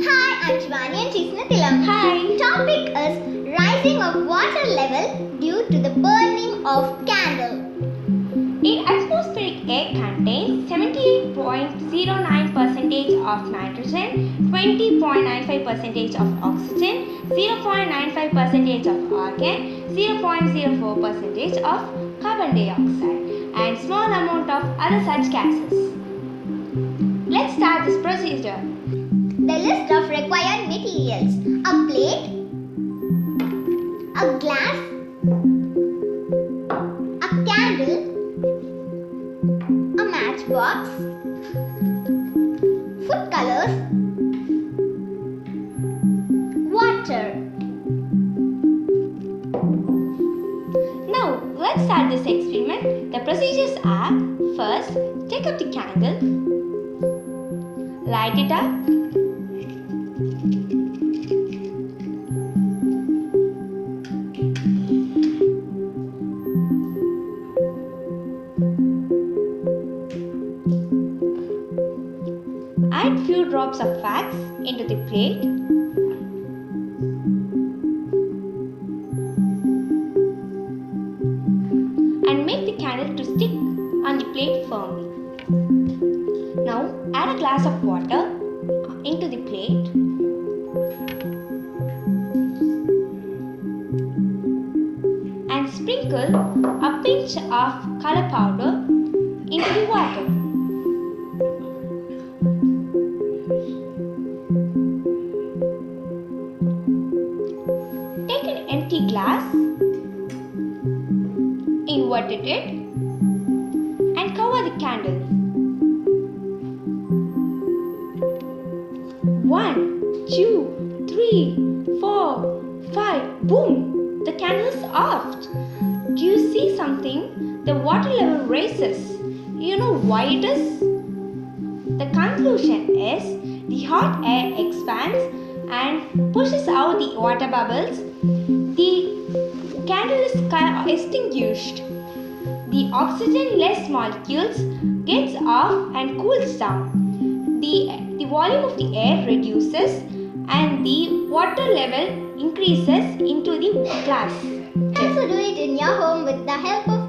Hi, I'm Shivani and she's Nithilam. Hi. Topic is rising of water level due to the burning of candle. In atmospheric air contains 78.09% of nitrogen, 20.95% of oxygen, 0.95% of argon, 0.04% of carbon dioxide, and small amount of other such gases. Let's start this procedure. The list of required materials: a plate, a glass, a candle, a matchbox, food colors, water. Now let's start this experiment. The procedures are: first, take up the candle, light it up, add few drops of wax into the plate, and make the candle to stick on the plate firmly. Now add a glass of water into the plate and sprinkle a pinch of color powder into the water. Take an empty glass, inverted it, and cover the candle. 1, 2, 3, 4, 5. Boom! The candle is off. Do you see something? The water level rises. You know why it is? The conclusion is the hot air expands and pushes out the water bubbles. The candle is extinguished. The oxygen-less molecules gets off and cools down. The volume of the air reduces and the water level increases into the glass. Also do it in your home with the help of